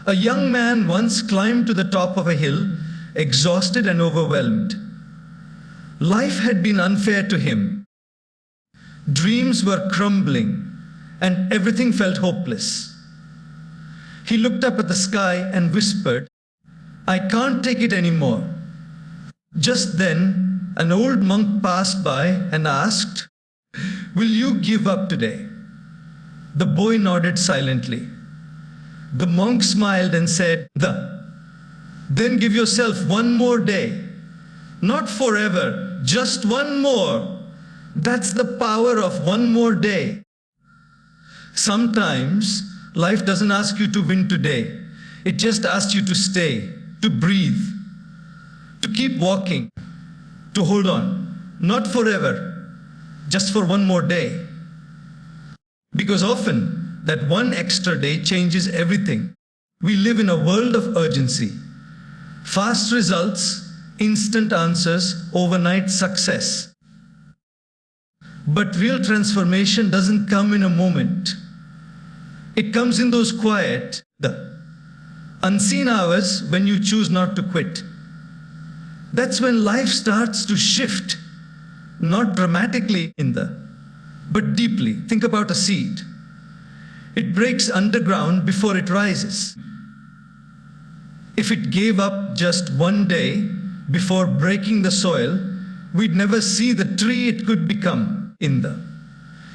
A young man once climbed to the top of a hill, exhausted and overwhelmed. Life had been unfair to him. Dreams were crumbling, and everything felt hopeless. He looked up at the sky and whispered, "I can't take it anymore." Just then, an old monk passed by and asked, "Will you give up today?" The boy nodded silently. The monk smiled and said, "Then give yourself one more day. Not forever, just one more. That's the power of one more day." Sometimes life doesn't ask you to win today. It just asks you to stay, to breathe, to keep walking, to hold on. Not forever, just for one more day. Because often, that one extra day changes everything. We live in a world of urgency. Fast results, instant answers, overnight success. But real transformation doesn't come in a moment. It comes in those quiet, unseen hours when you choose not to quit. That's when life starts to shift, not dramatically but deeply. Think about a seed. It breaks underground before it rises. If it gave up just one day before breaking the soil, we'd never see the tree it could become.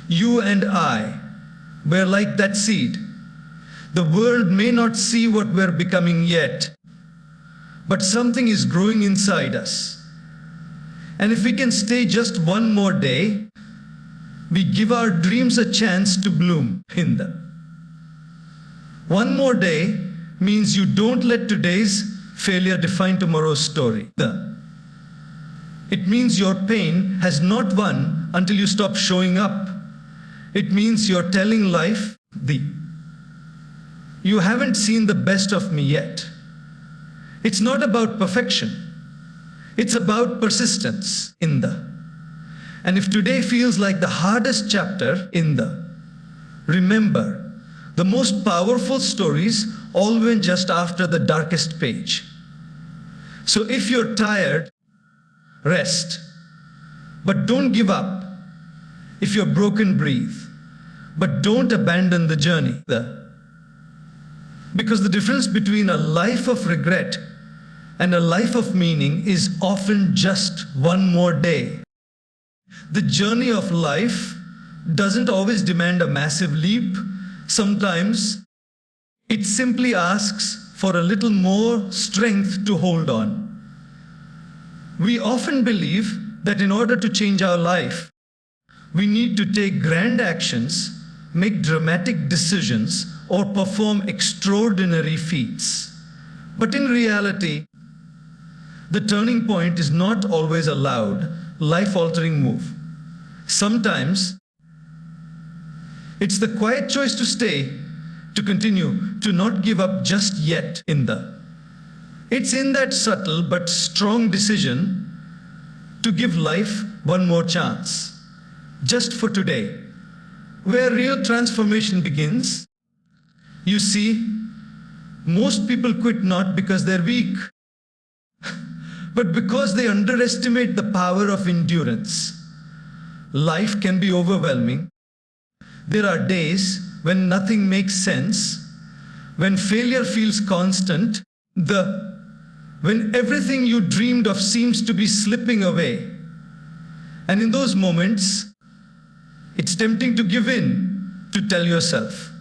You and I, we're like that seed. The world may not see what we're becoming yet, but something is growing inside us. And if we can stay just one more day, we give our dreams a chance to bloom. One more day means you don't let today's failure define tomorrow's story. It means your pain has not won until you stop showing up. It means you're telling life, "You haven't seen the best of me yet." It's not about perfection. It's about persistence. And if today feels like the hardest chapter, remember, the most powerful stories always just after the darkest page. So if you're tired, rest. But don't give up. If you're broken, breathe. But don't abandon the journey. Because the difference between a life of regret and a life of meaning is often just one more day. The journey of life doesn't always demand a massive leap. Sometimes it simply asks for a little more strength to hold on. We often believe that in order to change our life, we need to take grand actions, make dramatic decisions, or perform extraordinary feats. But in reality, the turning point is not always a loud, life-altering move. Sometimes, it's the quiet choice to stay, to continue, to not give up just yet. It's in that subtle but strong decision to give life one more chance, just for today, where real transformation begins. You see, most people quit not because they're weak, but because they underestimate the power of endurance. Life can be overwhelming. There are days when nothing makes sense, when failure feels constant, when everything you dreamed of seems to be slipping away. And in those moments, it's tempting to give in, to tell yourself,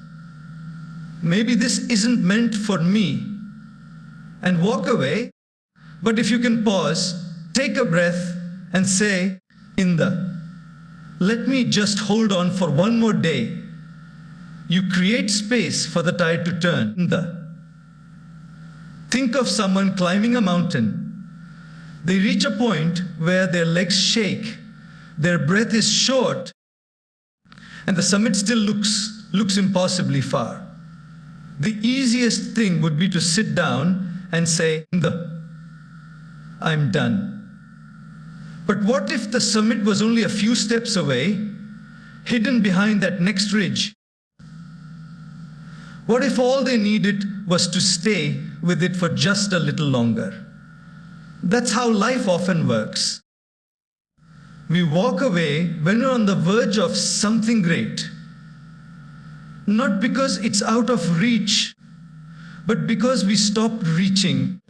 maybe this isn't meant for me, and walk away. But if you can pause, take a breath, and say, let me just hold on for one more day, you create space for the tide to turn. Think of someone climbing a mountain. They reach a point where their legs shake, their breath is short, and the summit still looks impossibly far. The easiest thing would be to sit down and say, I'm done. But what if the summit was only a few steps away, hidden behind that next ridge? What if all they needed was to stay with it for just a little longer? That's how life often works. We walk away when we're on the verge of something great. Not because it's out of reach, but because we stopped reaching.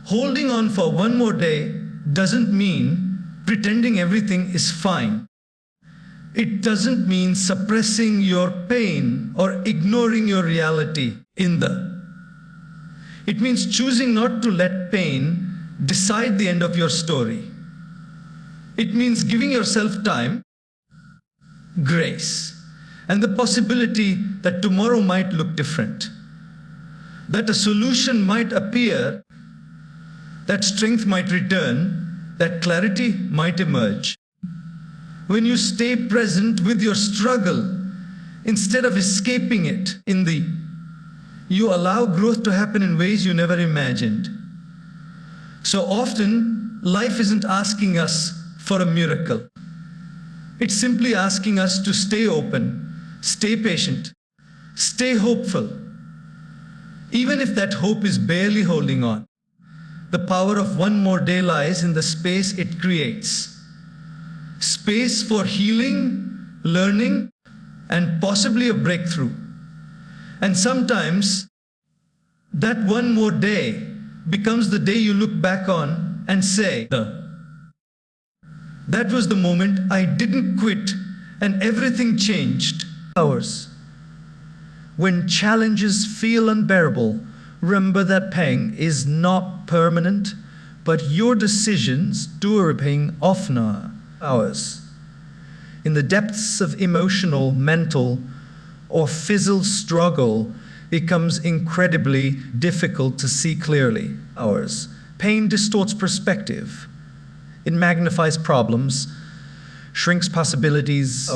Holding on for one more day doesn't mean pretending everything is fine. It doesn't mean suppressing your pain or ignoring your reality. It means choosing not to let pain decide the end of your story. It means giving yourself time, grace, and the possibility that tomorrow might look different, that a solution might appear, that strength might return, that clarity might emerge. When you stay present with your struggle instead of escaping it, you allow growth to happen in ways you never imagined. So often, life isn't asking us for a miracle. It's simply asking us to stay open, stay patient, stay hopeful, even if that hope is barely holding on. The power of one more day lies in the space it creates. Space for healing, learning, and possibly a breakthrough. And sometimes, that one more day becomes the day you look back on and say, that was the moment I didn't quit and everything changed. When challenges feel unbearable, remember that pain is not permanent, but your decisions do remain often ours. In the depths of emotional, mental, or physical struggle, it becomes incredibly difficult to see clearly. Pain distorts perspective. It magnifies problems, shrinks possibilities,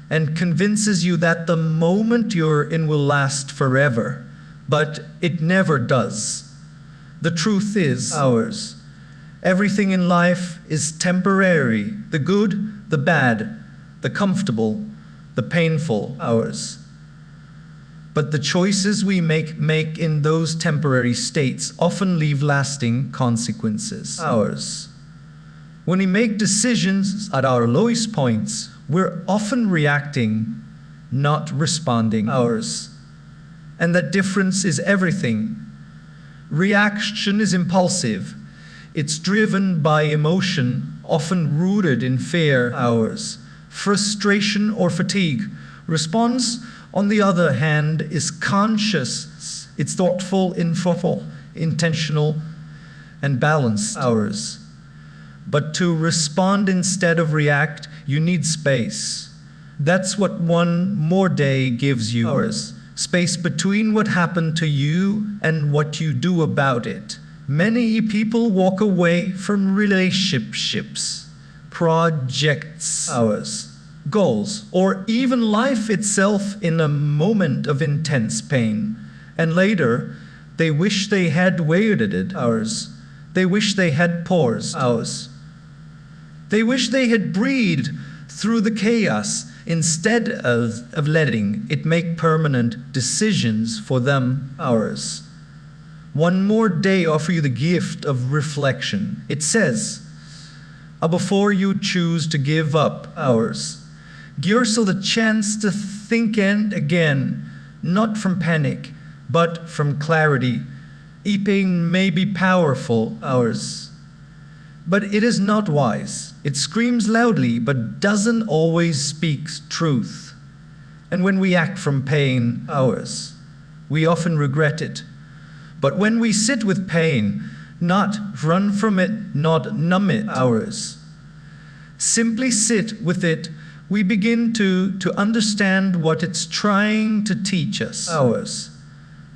and convinces you that the moment you're in will last forever. But it never does. The truth is, everything in life is temporary. The good, the bad, the comfortable, the painful, But the choices we make in those temporary states often leave lasting consequences. When we make decisions at our lowest points, we're often reacting, not responding. And that difference is everything. Reaction is impulsive. It's driven by emotion, often rooted in fear, frustration, or fatigue. Response, on the other hand, is conscious. It's thoughtful, intentional, and balanced. But to respond instead of react, you need space. That's what one more day gives you. Space between what happened to you and what you do about it. Many people walk away from relationships, projects, goals, or even life itself in a moment of intense pain. And later, they wish they had waited it. They wish they had paused. They wish they had breathed through the chaos instead of letting it make permanent decisions for them. One more day offer you the gift of reflection. It says, before you choose to give up, give yourself the chance to think again, not from panic, but from clarity. Pain may be powerful, but it is not wise. It screams loudly, but doesn't always speak truth. And when we act from pain, we often regret it. But when we sit with pain, not run from it, not numb it, simply sit with it, we begin to understand what it's trying to teach us.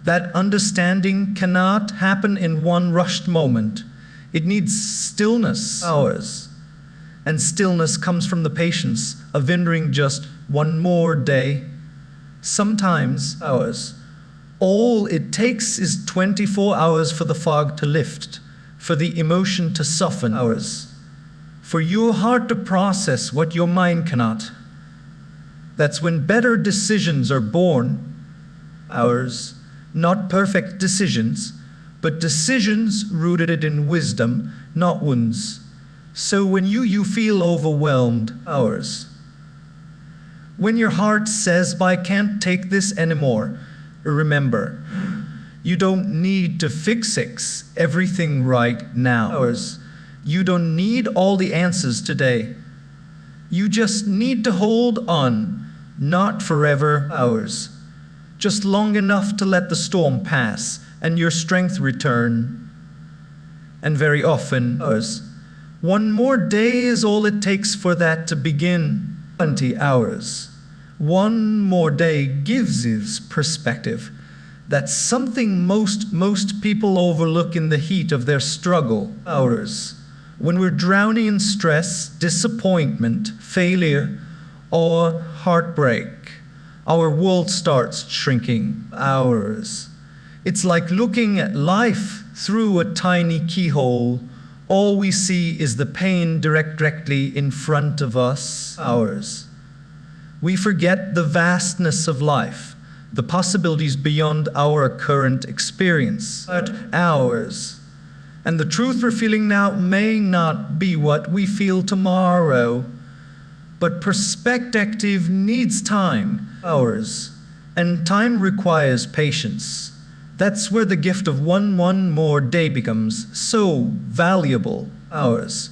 That understanding cannot happen in one rushed moment. It needs stillness. And stillness comes from the patience of enduring just one more day. Sometimes all it takes is 24 hours for the fog to lift, for the emotion to soften, for your heart to process what your mind cannot. That's when better decisions are born, Ours, not perfect decisions, but decisions rooted in wisdom, not wounds. So when you feel overwhelmed, ours. When your heart says, I can't take this anymore, remember, you don't need to fix everything right now. Ours. You don't need all the answers today. You just need to hold on, not forever, ours. Just long enough to let the storm pass and your strength return. And very often, ours. One more day is all it takes for that to begin. 20 hours. One more day gives us perspective. That's something most people overlook in the heat of their struggle. Hours. When we're drowning in stress, disappointment, failure, or heartbreak, our world starts shrinking. Hours. It's like looking at life through a tiny keyhole. All we see is the pain directly in front of us. Hours. We forget the vastness of life, the possibilities beyond our current experience. But ours. And the truth we're feeling now may not be what we feel tomorrow. But perspective needs time. Ours. And time requires patience. That's where the gift of one more day becomes so valuable. Ours.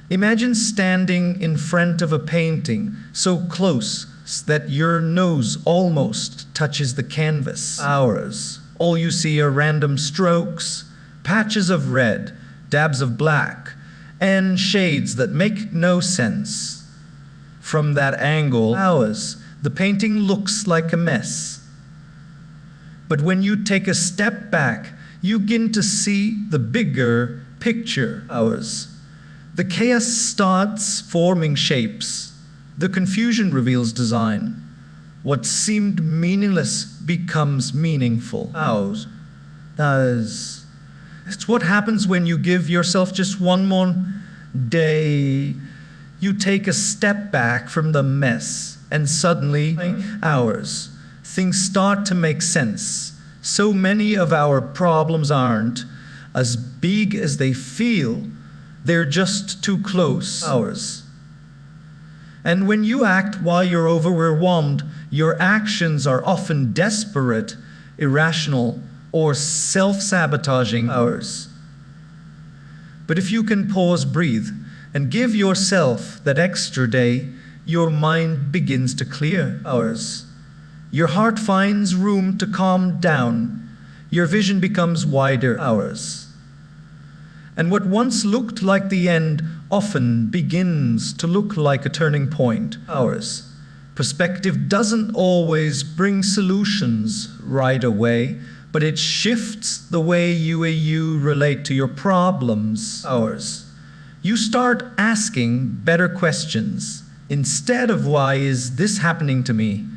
Imagine standing in front of a painting so close that your nose almost touches the canvas. Ours. All you see are random strokes, patches of red, dabs of black, and shades that make no sense. From that angle, ours, the painting looks like a mess. But when you take a step back, you begin to see the bigger picture. Ours. The chaos starts forming shapes. The confusion reveals design. What seemed meaningless becomes meaningful. Ours. It's what happens when you give yourself just one more day. You take a step back from the mess, and suddenly, ours. Things start to make sense. So many of our problems aren't as big as they feel. They're just too close. Ours. And when you act while you're overwhelmed, your actions are often desperate, irrational, or self-sabotaging. Ours. But if you can pause, breathe, and give yourself that extra day, your mind begins to clear. Ours. Your heart finds room to calm down. Your vision becomes wider. Ours. And what once looked like the end often begins to look like a turning point. Ours. Perspective doesn't always bring solutions right away, but it shifts the way you relate to your problems. Ours. You start asking better questions. Instead of why is this happening to me,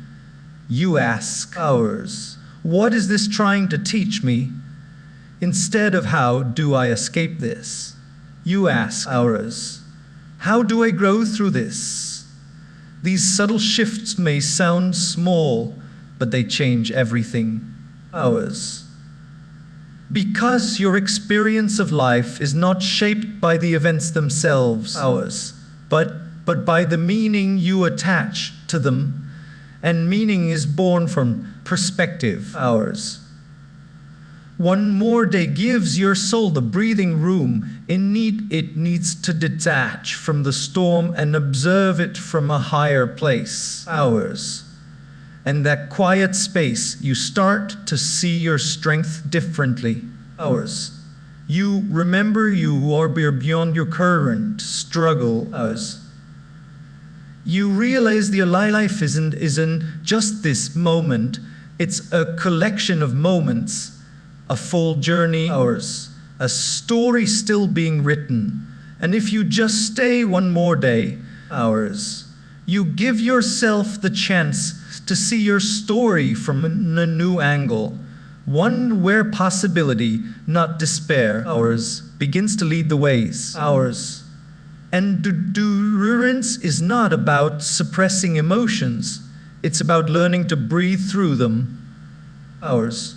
you ask ours. What is this trying to teach me? Instead of how do I escape this, you ask ours. How do I grow through this? These subtle shifts may sound small, but they change everything. Ours. Because your experience of life is not shaped by the events themselves, ours, but by the meaning you attach to them. And meaning is born from perspective. Ours. One more day gives your soul the breathing room it needs to detach from the storm and observe it from a higher place. Ours. And that quiet space, you start to see your strength differently. Ours. You remember you are beyond your current struggle. Ours. You realize your life isn't just this moment. It's a collection of moments, a full journey. Ours. A story still being written. And if you just stay one more day, ours, you give yourself the chance to see your story from a new angle. One where possibility, not despair, ours, begins to lead the ways. Ours. And endurance is not about suppressing emotions. It's about learning to breathe through them. Hours.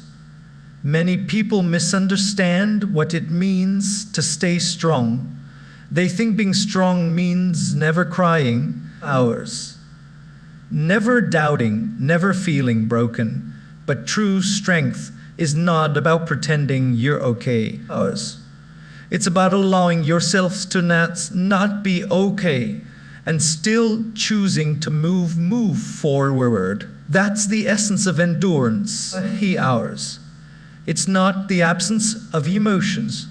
Many people misunderstand what it means to stay strong. They think being strong means never crying. Hours. Never doubting, never feeling broken. But true strength is not about pretending you're okay. Hours. It's about allowing yourself to not be okay and still choosing to move forward. That's the essence of endurance. Hours. It's not the absence of emotions.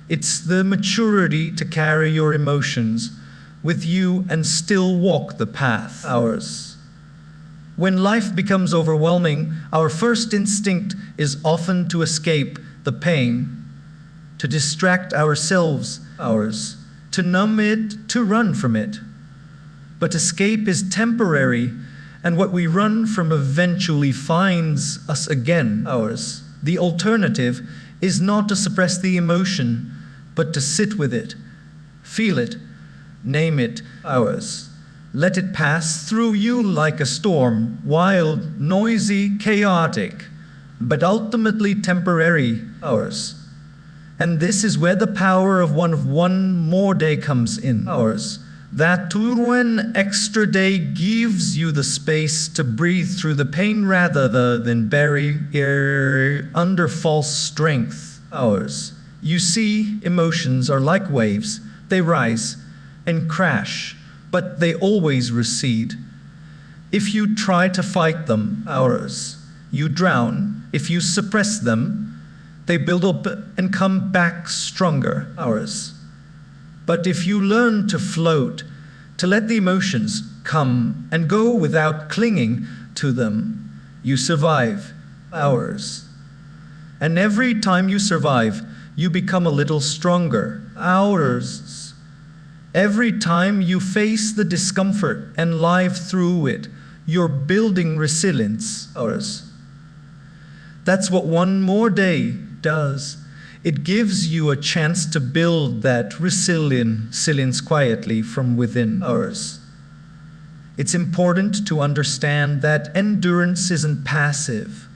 It's the maturity to carry your emotions with you and still walk the path. Hours. When life becomes overwhelming, our first instinct is often to escape the pain, to distract ourselves. Hours. To numb it, to run from it. But escape is temporary, and what we run from eventually finds us again. Hours. The alternative is not to suppress the emotion, but to sit with it, feel it, name it. Hours. Let it pass through you like a storm, wild, noisy, chaotic, but ultimately temporary. Hours. And this is where the power of one more day comes in. Hours. That one extra day gives you the space to breathe through the pain rather than bury under false strength. Hours. You see, emotions are like waves. They rise and crash, but they always recede. If you try to fight them, hours, you drown. If you suppress them, they build up and come back stronger. Hours. But if you learn to float, to let the emotions come and go without clinging to them, you survive. Hours. And every time you survive, you become a little stronger. Hours. Every time you face the discomfort and live through it, you're building resilience. Hours. That's what one more day does. It gives you a chance to build that resilience quietly from within. Hours. It's important to understand that endurance isn't passive.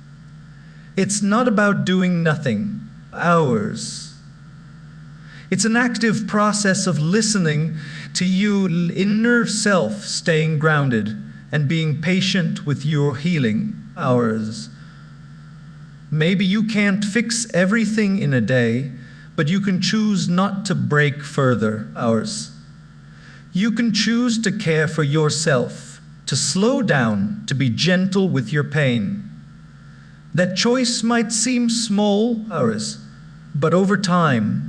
It's not about doing nothing. Hours. It's an active process of listening to your inner self, staying grounded, and being patient with your healing. Hours. Maybe you can't fix everything in a day, but you can choose not to break further. Hours. You can choose to care for yourself, to slow down, to be gentle with your pain. That choice might seem small, hours, but over time,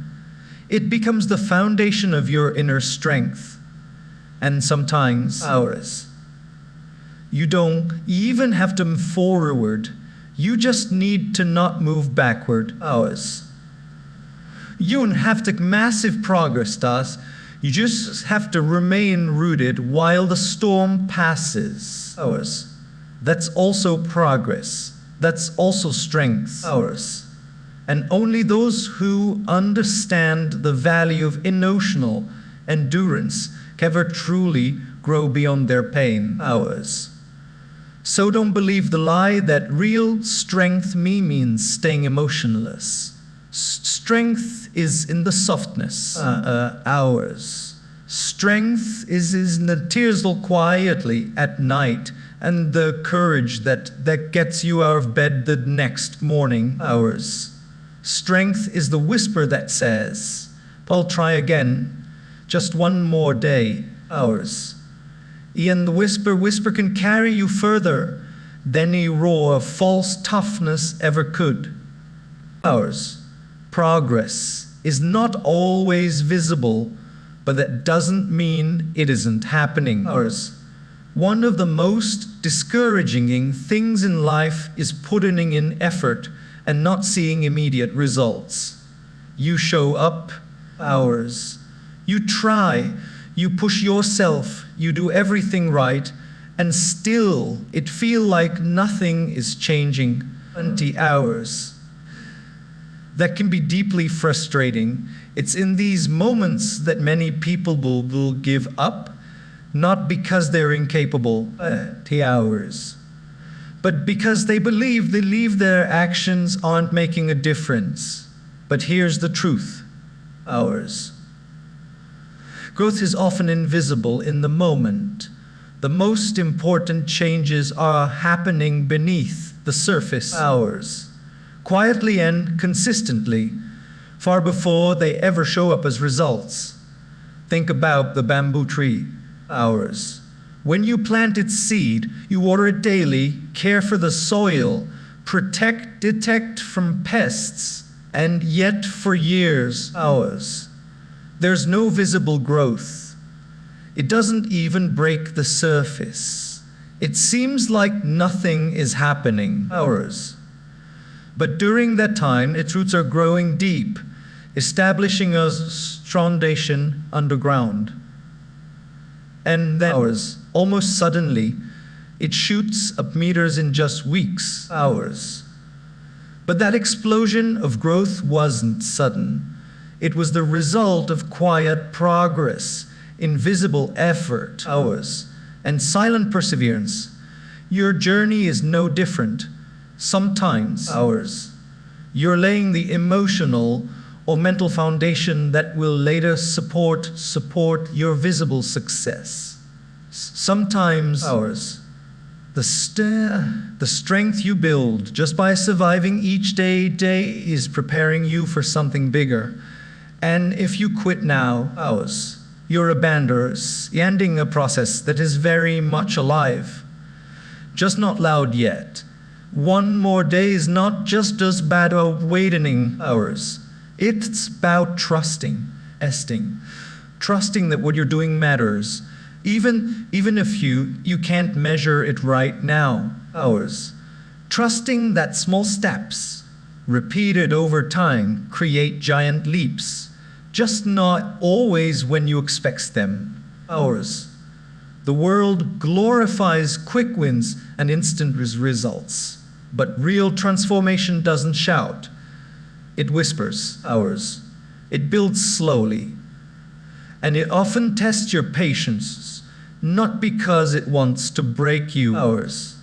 it becomes the foundation of your inner strength. And sometimes, hours, you don't even have to move forward. You just need to not move backward. Hours. You don't have to massive progress, Tas. You just have to remain rooted while the storm passes. Hours. That's also progress. That's also strength. Hours. And only those who understand the value of emotional endurance can ever truly grow beyond their pain. Hours. So don't believe the lie that real strength means staying emotionless. Strength is in the softness. Hours. Strength is in the tears quietly at night and the courage that gets you out of bed the next morning. Hours. Strength is the whisper that says, I'll try again, just one more day. Hours. And the whisper can carry you further than any roar of false toughness ever could. Hours. Progress is not always visible, but that doesn't mean it isn't happening. Hours. One of the most discouraging things in life is putting in effort and not seeing immediate results. You show up, hours. You try, you push yourself, you do everything right, and still it feels like nothing is changing. 20 hours. That can be deeply frustrating. It's in these moments that many people will give up, not because they're incapable. 20 hours. but because they believe their actions aren't making a difference. But here's the truth: ours. Growth is often invisible in the moment. The most important changes are happening beneath the surface, ours, quietly and consistently, far before they ever show up as results. Think about the bamboo tree, ours. When you plant its seed, you water it daily, care for the soil, detect from pests, and yet for years, ours, there's no visible growth. It doesn't even break the surface. It seems like nothing is happening, ours. But during that time, its roots are growing deep, establishing a foundation underground. And then ours, almost suddenly, it shoots up meters in just weeks, ours. But that explosion of growth wasn't sudden. It was the result of quiet progress, invisible effort, ours, and silent perseverance. Your journey is no different. Sometimes, ours, you're laying the emotional or mental foundation that will later support your visible success. Sometimes, ours, the strength you build just by surviving each day is preparing you for something bigger. And if you quit now, ours, you're abandoning a process that is very much alive, just not loud yet. One more day is not just as bad as waiting, ours. It's about trusting that what you're doing matters, even if you can't measure it right now, ours. Trusting that small steps, repeated over time, create giant leaps, just not always when you expect them, ours. The world glorifies quick wins and instant results, but real transformation doesn't shout. It whispers, ours. It builds slowly. And it often tests your patience, not because it wants to break you, ours,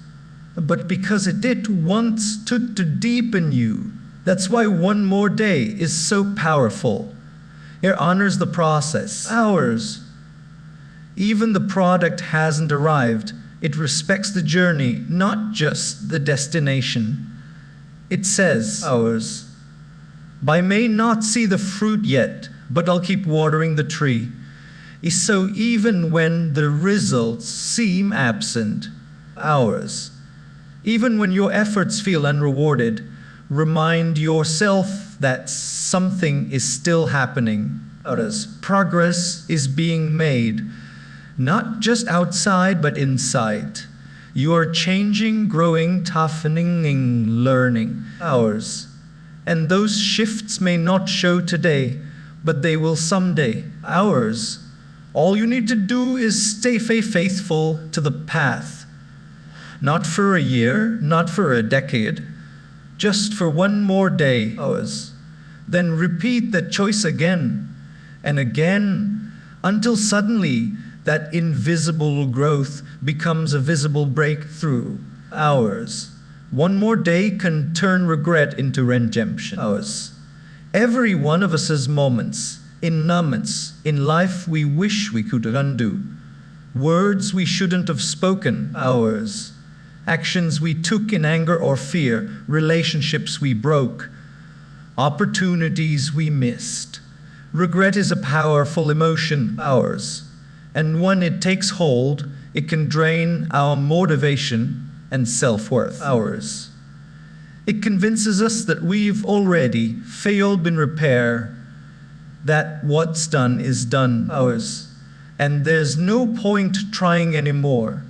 but because it wants to deepen you. That's why one more day is so powerful. It honors the process, ours. Even the product hasn't arrived. It respects the journey, not just the destination. It says, ours, I may not see the fruit yet, but I'll keep watering the tree. So even when the results seem absent, ours, even when your efforts feel unrewarded, remind yourself that something is still happening. Ours, progress is being made, not just outside, but inside. You are changing, growing, toughening, learning, ours. And those shifts may not show today, but they will someday, ours. All you need to do is stay faithful to the path. Not for a year, not for a decade, just for one more day, ours. Then repeat that choice again and again until suddenly that invisible growth becomes a visible breakthrough, ours. One more day can turn regret into redemption, ours. Every one of us has moments in life we wish we could undo. Words we shouldn't have spoken, ours. Actions we took in anger or fear, relationships we broke, opportunities we missed. Regret is a powerful emotion, ours. And when it takes hold, it can drain our motivation and self-worth, ours. It convinces us that we've already failed in repair, that what's done is done, ours, and there's no point trying anymore.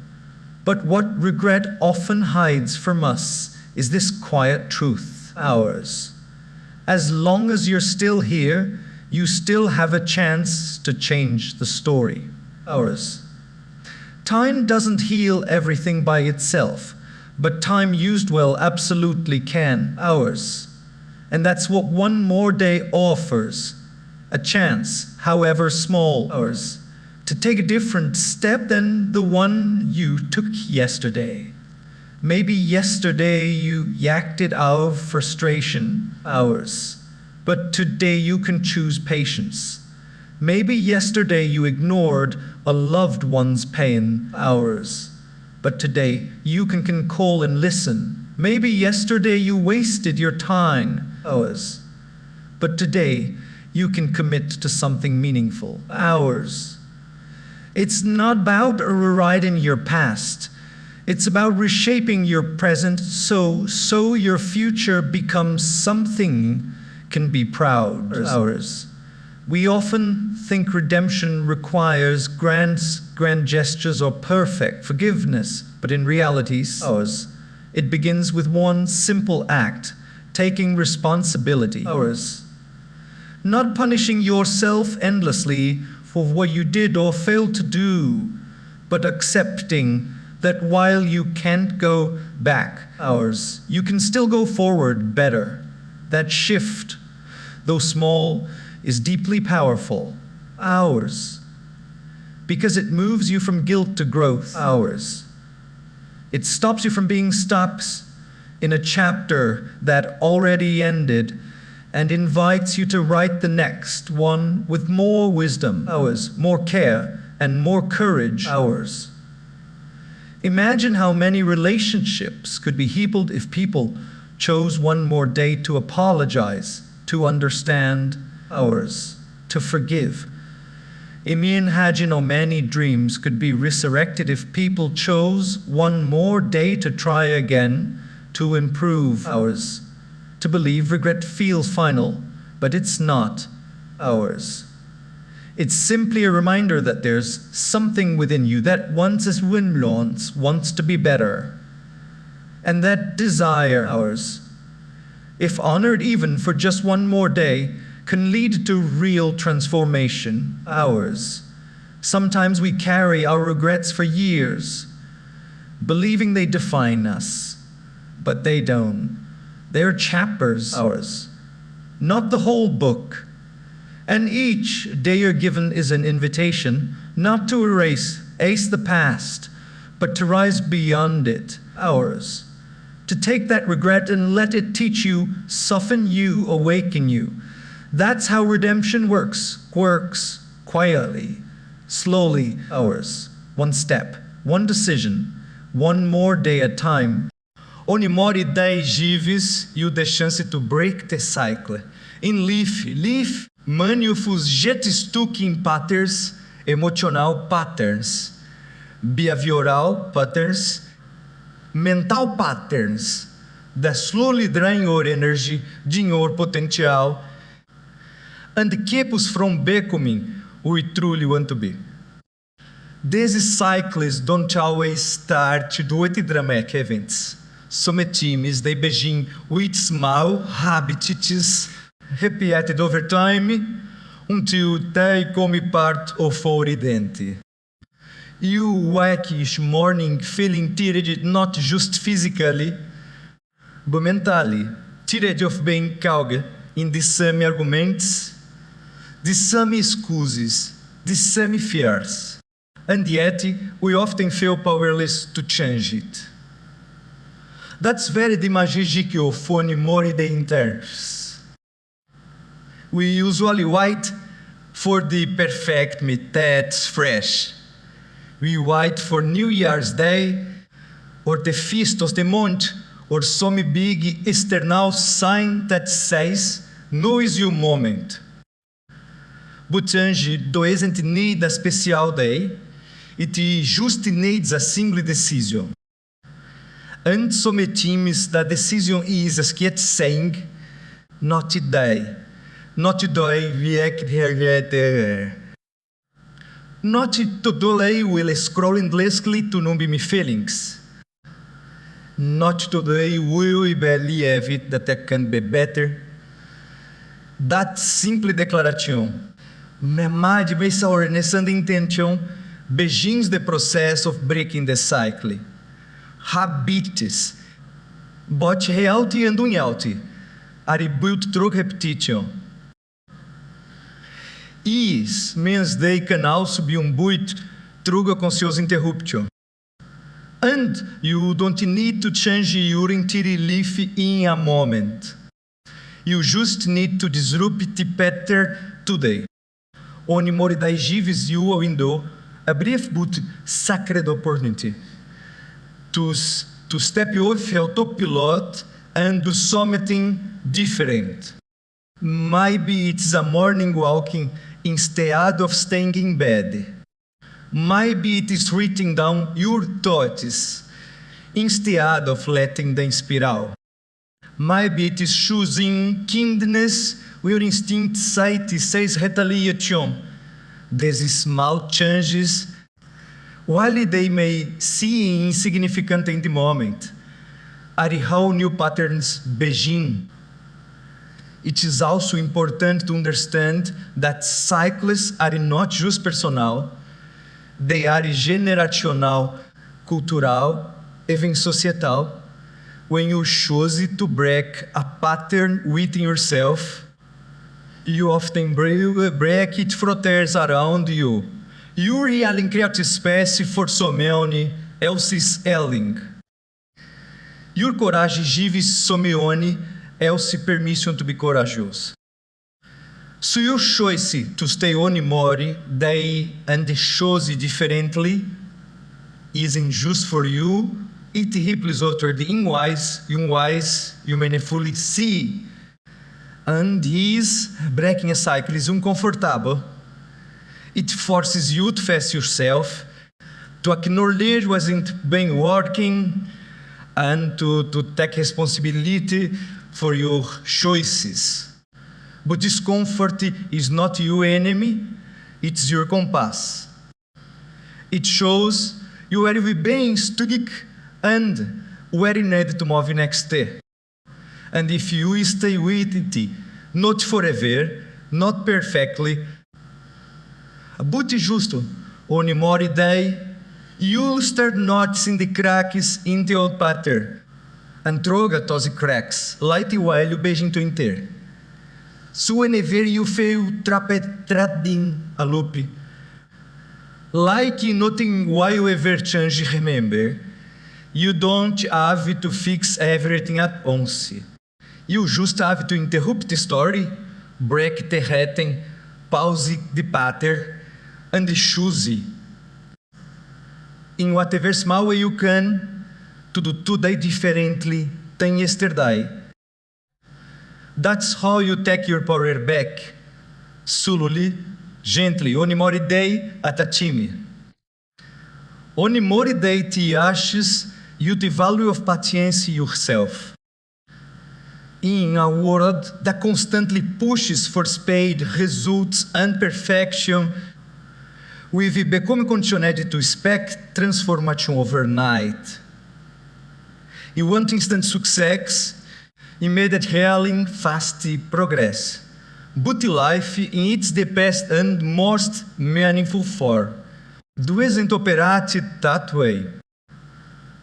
But what regret often hides from us is this quiet truth, ours. As long as you're still here, you still have a chance to change the story, ours. Time doesn't heal everything by itself, but time used well absolutely can, ours. And that's what one more day offers. A chance, however small, ours, to take a different step than the one you took yesterday. Maybe yesterday you acted out of frustration, hours, but today you can choose patience. Maybe yesterday you ignored a loved one's pain, hours, but today you can call and listen. Maybe yesterday you wasted your time, hours, but today you can commit to something meaningful, hours. It's not about rewriting your past. It's about reshaping your present so your future becomes something can be proud, ours. We often think redemption requires grand gestures or perfect forgiveness, but in reality, ours, it begins with one simple act, taking responsibility, ours. Not punishing yourself endlessly for what you did or failed to do, but accepting that while you can't go back, ours, you can still go forward better. That shift, though small, is deeply powerful, ours, because it moves you from guilt to growth, ours. It stops you from being stuck in a chapter that already ended and invites you to write the next one with more wisdom, ours, more care, and more courage, ours. Imagine how many relationships could be healed if people chose one more day to apologize, to understand, ours, to forgive. Imagine how many dreams could be resurrected if people chose one more day to try again, to improve, ours. To believe regret feels final, but it's not, ours. It's simply a reminder that there's something within you that wants to be better. And that desire, ours, if honored even for just one more day, can lead to real transformation, ours. Sometimes we carry our regrets for years, believing they define us, but they don't. They're chapters, ours, not the whole book. And each day you're given is an invitation not to erase the past, but to rise beyond it, ours. To take that regret and let it teach you, soften you, awaken you. That's how redemption works quietly, slowly, ours. One step, one decision, one more day at a time. Only more 10 gives you the chance to break the cycle. In life, manifus getistuk patterns, emotional patterns, behavioral patterns, mental patterns that slowly drain your energy, your potential, and keep us from becoming who we truly want to be. These cycles don't always start with dramatic events. Some teams, they begin with small habits repeated over time until they become part of our identity. You wake each morning feeling tired not just physically, but mentally, tired of being caught in the same arguments, the same excuses, the same fears, and yet we often feel powerless to change it. That's very the magic of more the interns. We usually wait for the perfect meat that's fresh. We wait for New Year's Day, or the feast of the month, or some big external sign that says, "Now is your moment." But change doesn't need a special day, it just needs a single decision. And some teams, the decision is as yet saying, not today, not today, not today will scroll endlessly to numb my feelings. Not today will I believe that I can be better. That simple declaration, mais nessa intention, begins the process of breaking the cycle. Habits, both reality and unreality, are built through repetition. This means they can also be built through conscious interruption. And you don't need to change your entire life in a moment. You just need to disrupt the pattern today. Only more than gives you a window, a brief but sacred opportunity to step off autopilot and do something different. Maybe it's a morning walking instead of staying in bed. Maybe it is writing down your thoughts instead of letting them spiral. Maybe it is choosing kindness where instinct says retaliation. These small changes, while they may seem insignificant in the moment, are how new patterns begin. It is also important to understand that cycles are not just personal, they are generational, cultural, even societal. When you choose to break a pattern within yourself, you often break it from others around you. You really create space for someone else's healing. Your courage gives someone else permission to be courageous. So your choice to stay on more day and choose differently isn't just for you, it ripples over the unwise you may fully see. And this breaking a cycle is uncomfortable. It forces you to face yourself, to acknowledge what isn't been working, and to take responsibility for your choices. But discomfort is not your enemy, it's your compass. It shows you where you've been stuck and where you need to move next day. And if you stay with it, not forever, not perfectly, but just on more day, you'll start noticing the cracks in the old pattern. And droga those cracks, light while you begin to enter. So whenever you feel trapped in a loop, like nothing while ever change, remember, you don't have to fix everything at once. You just have to interrupt the story, break the pattern, pause the pattern, and choose in whatever small way you can to do today differently than yesterday. That's how you take your power back, slowly, gently, one more day at a time. One more day teaches you the value of patience yourself. In a world that constantly pushes for speed, results, and perfection, we've become conditioned to expect transformation overnight. You want instant success, immediate healing, fast progress. But life in its the best and most meaningful form doesn't operate that way.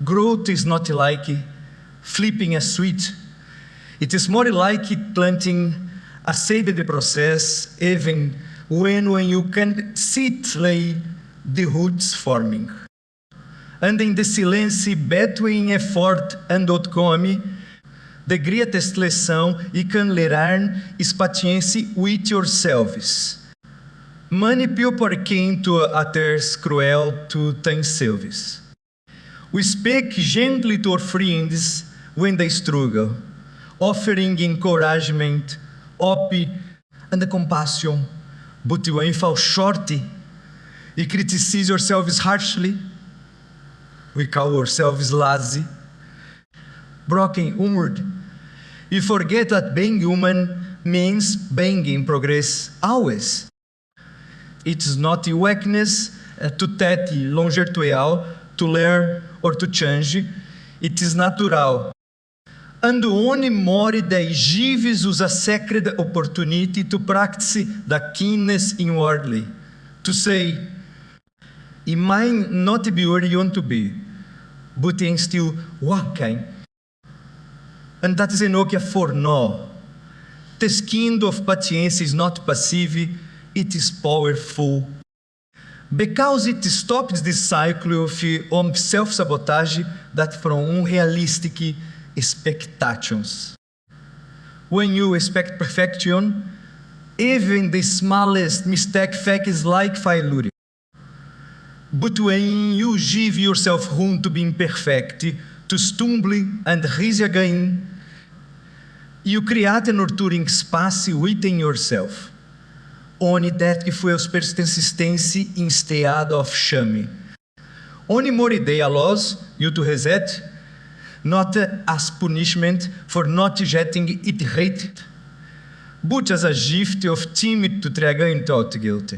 Growth is not like flipping a switch. It is more like planting a seed in the process, even when you can see the roots forming. And in the silence between effort and outcome, the greatest lesson you can learn is patience with yourselves. Many people came to others cruel to themselves. We speak gently to our friends when they struggle, offering encouragement, hope, and compassion. But when you fall short, you criticize yourselves harshly. We call ourselves lazy, broken inward. You forget that being human means being in progress always. It's not a weakness to take longitudinal, to learn or to change. It is natural. And only more that gives us a sacred opportunity to practice the kindness inwardly. To say, it might not be where you want to be, but I'm still walking. And that is enough for now. This kind of patience is not passive, it is powerful. because it stops this cycle of self-sabotage that from unrealistic expectations. When you expect perfection, even the smallest mistake feels like failure. But when you give yourself room to be imperfect, to stumble and rise again, you create a nurturing space within yourself. Only that fuels persistence instead of shame. Only more day allows you to reset, not as punishment for not getting it right, but as a gift of time to try again without guilt.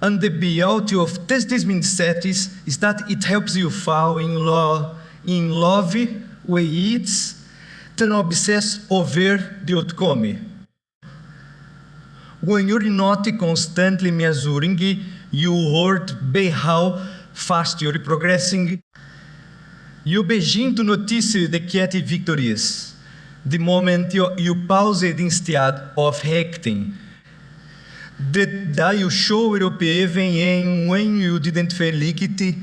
And the beauty of this mindset is that it helps you fall in love with it, than obsess over the outcome. When you're not constantly measuring your worth by how fast you're progressing, you begin to notice the quiet victories, the moment you pause instead of acting. That you show up even when you didn't feel like it.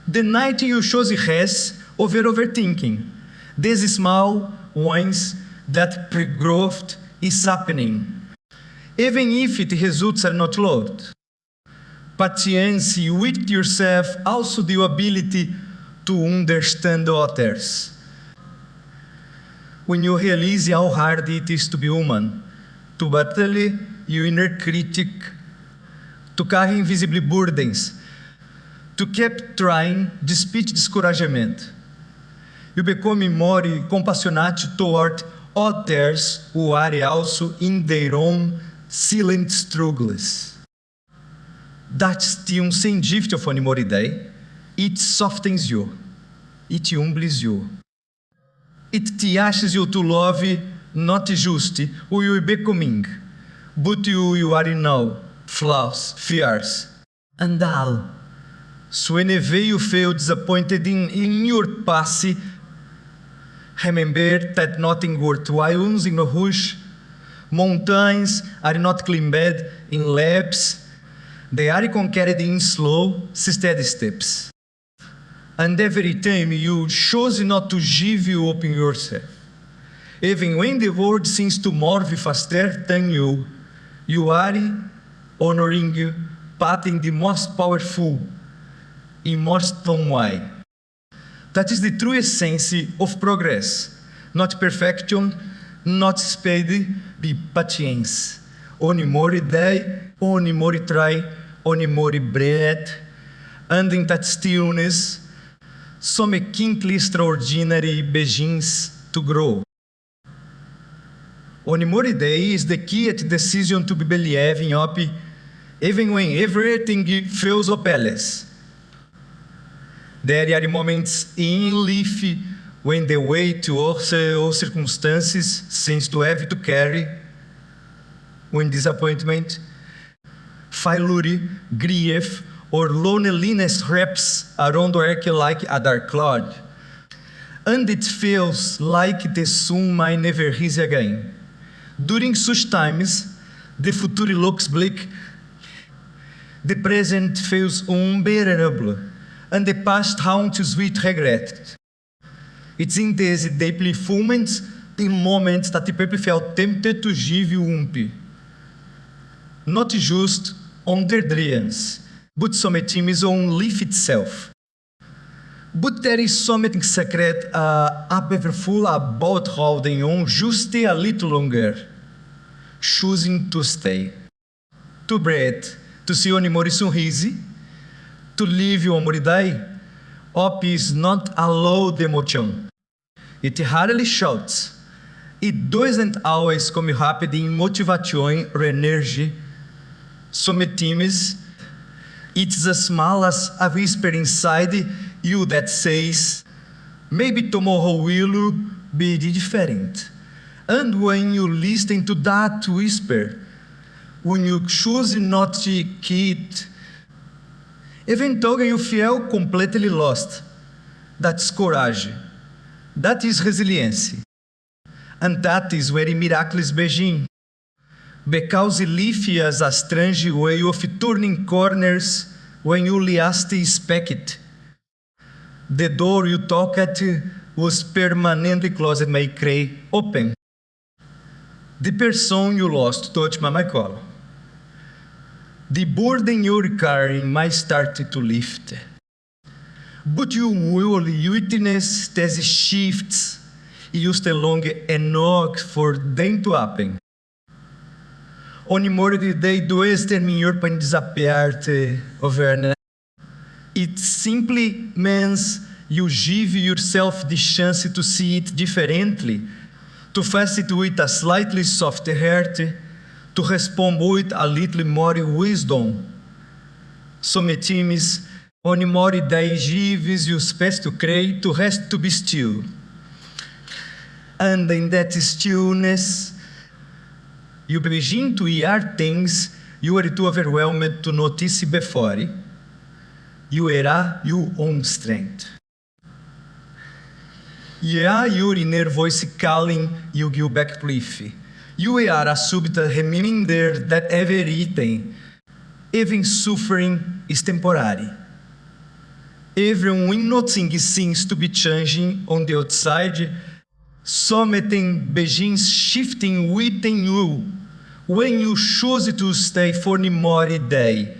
The night you chose rest over overthinking. These small wins that pre-growth is happening, even if the results are not loud. Patience with yourself, also the ability to understand others. When you realize how hard it is to be human, to battle your inner critic, to carry invisible burdens, to keep trying despite discouragement, you become more compassionate toward others who are also in their own silent struggles. That's the same gift of one more day. It softens you. It humbles you. It teaches you to love not just who you are becoming, but who you are now, flaws, fears, and all. So whenever you feel disappointed in your past, remember that nothing worthwhile is in a rush. Mountains are not climbed in laps. They are conquered in slow, steady steps. And every time you choose not to give you up in yourself, even when the world seems to move faster than you are honoring pathing the most powerful in most fun way. That is the true essence of progress. Not perfection, not speed, but patience. Only more day, only more try, only more breath, and in that stillness, some quintly extraordinary begins to grow. Only more day is the key at decision to be believing up, even when everything feels hopeless. There are moments in life when the weight to circumstances seems to have to carry, when disappointment, failure, grief, or loneliness wraps around work like a dark cloud. And it feels like the sun might never rise again. During such times, the future looks bleak, the present feels unbearable, and the past haunts with regret. It's in these deeply moments, the moments that the people felt tempted to give you ump. Not just on their dreams, but sometimes on life itself. But there is something sacred, powerful about holding on just a little longer, choosing to stay, to breathe, to see one more sorriso, to live one more day. Hope is not a loud emotion. It hardly shouts. It doesn't always come rapid in motivation or energy. Sometimes it's as small as a whisper inside you that says, maybe tomorrow will be different. And when you listen to that whisper, when you choose not to quit, even though you feel completely lost, that's courage. That is resilience. And that is where miracles begin. Because life is a strange way of turning corners when you least expect it. The door you talk at was permanently closed my cray open. The person you lost touched my collar. The burden you're carrying might start to lift. But you will witness these shifts used long enough for them to happen. Onde more de day do exterminador para desafiar-te, Overna. It simply means you give yourself the chance to see it differently, to face it with a slightly softer heart, to respond with a little more wisdom. Sometimes, onde more day gives you space to create, to rest to be still. And in that stillness, you begin to hear things you were too overwhelmed to notice before. You are your own strength. Yeah, your inner voice calling you go back to life. You are a subtle reminder that everything, even suffering, is temporary. Even when nothing seems to be changing on the outside, something begins shifting within you when you choose to stay for one more day.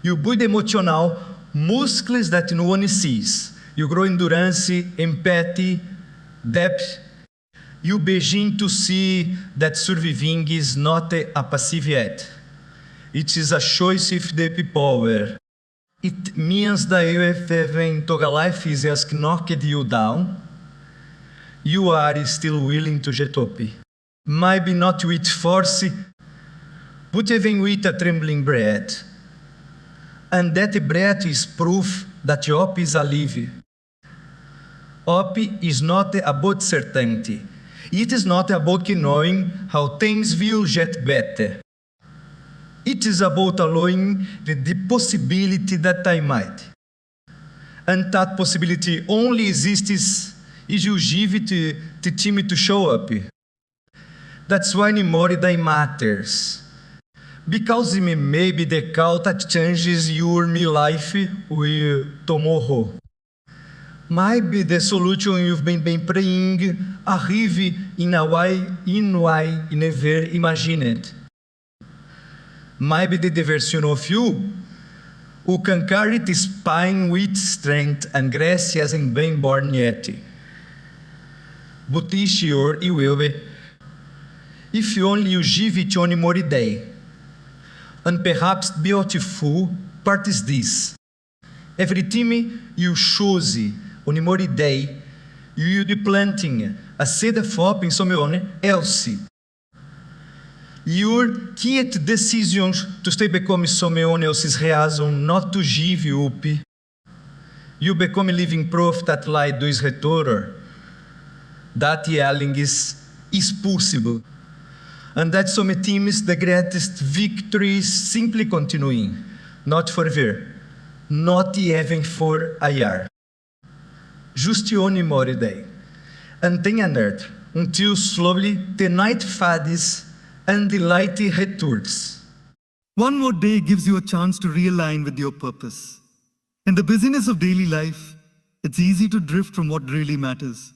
You build emotional muscles that no one sees. You grow endurance, empathy, depth. You begin to see that surviving is not a passive act. It is a choice with the power. It means that even though life has knocked you down, you are still willing to get up. Maybe not with force, but even with a trembling breath. And that breath is proof that hope is alive. Hope is not about certainty. It is not about knowing how things will get better. It is about allowing the possibility that I might. And that possibility only exists if you give it the time to show up. That's why more than matters. Because maybe the call that changes your life will tomorrow. Maybe the solution you've been praying arrive in a way you never imagined. Maybe the version of you who can carry this pain with strength and grace hasn't been born yet. But this sure you will be, if you only give it one more day. And perhaps beautiful part is this. Every time you choose one more day, you will be planting a seed of hope in someone else. Your key decisions to stay become someone else's reason not to give you up. You become living proof that light does return. That yelling is possible. And that sometimes the greatest victory is simply continuing, not forever, not even for a year. Just one more day. And then another, until slowly the night fades and the light returns. One more day gives you a chance to realign with your purpose. In the busyness of daily life, it's easy to drift from what really matters.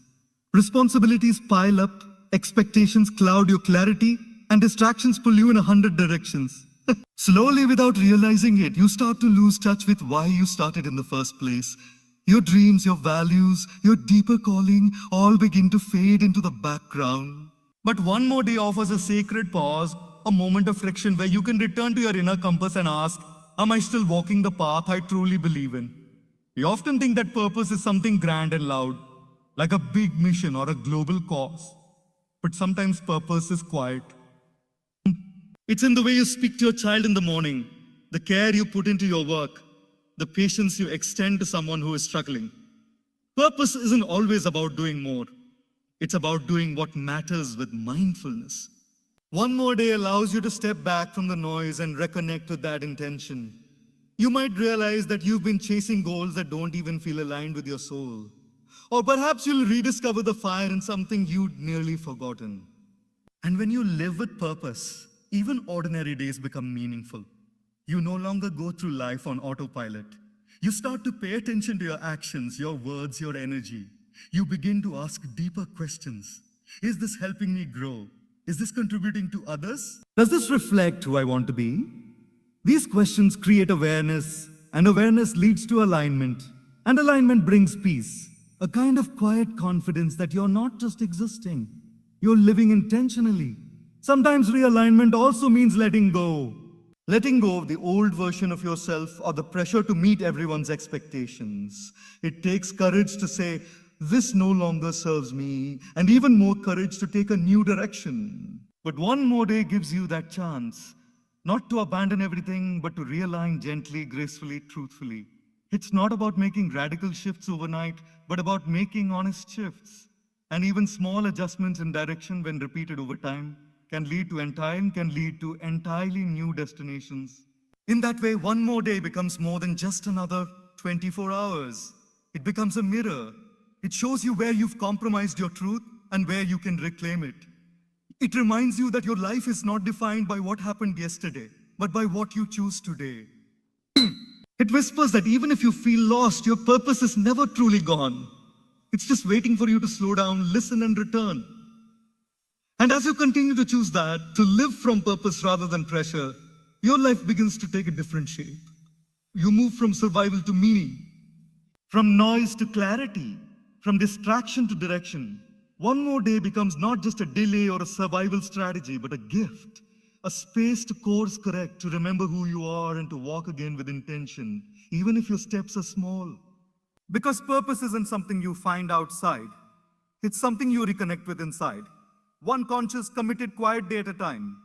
Responsibilities pile up, expectations cloud your clarity, and distractions pull you in 100 directions. Slowly, without realizing it, you start to lose touch with why you started in the first place. Your dreams, your values, your deeper calling all begin to fade into the background. But one more day offers a sacred pause, a moment of friction where you can return to your inner compass and ask, am I still walking the path I truly believe in? We often think that purpose is something grand and loud, like a big mission or a global cause. But sometimes purpose is quiet. It's in the way you speak to your child in the morning, the care you put into your work, the patience you extend to someone who is struggling. Purpose isn't always about doing more. It's about doing what matters with mindfulness. One more day allows you to step back from the noise and reconnect with that intention. You might realize that you've been chasing goals that don't even feel aligned with your soul. Or perhaps you'll rediscover the fire in something you'd nearly forgotten. And when you live with purpose, even ordinary days become meaningful. You no longer go through life on autopilot. You start to pay attention to your actions, your words, your energy. You begin to ask deeper questions. Is this helping me grow? Is this contributing to others? Does this reflect who I want to be? These questions create awareness, and awareness leads to alignment, and alignment brings peace. A kind of quiet confidence that you're not just existing, you're living intentionally. Sometimes realignment also means letting go. Letting go of the old version of yourself or the pressure to meet everyone's expectations. It takes courage to say, this no longer serves me, and even more courage to take a new direction. But one more day gives you that chance, not to abandon everything, but to realign gently, gracefully, truthfully. It's not about making radical shifts overnight, but about making honest shifts. And even small adjustments in direction, when repeated over time, can lead to entirely new destinations. In that way, one more day becomes more than just another 24 hours. It becomes a mirror. It shows you where you've compromised your truth and where you can reclaim it. It reminds you that your life is not defined by what happened yesterday, but by what you choose today. It whispers that even if you feel lost, your purpose is never truly gone. It's just waiting for you to slow down, listen, and return. And as you continue to choose that, to live from purpose rather than pressure, your life begins to take a different shape. You move from survival to meaning, from noise to clarity, from distraction to direction. One more day becomes not just a delay or a survival strategy, but a gift, a space to course correct, to remember who you are and to walk again with intention, even if your steps are small. Because purpose isn't something you find outside. It's something you reconnect with inside. One conscious, committed, quiet day at a time.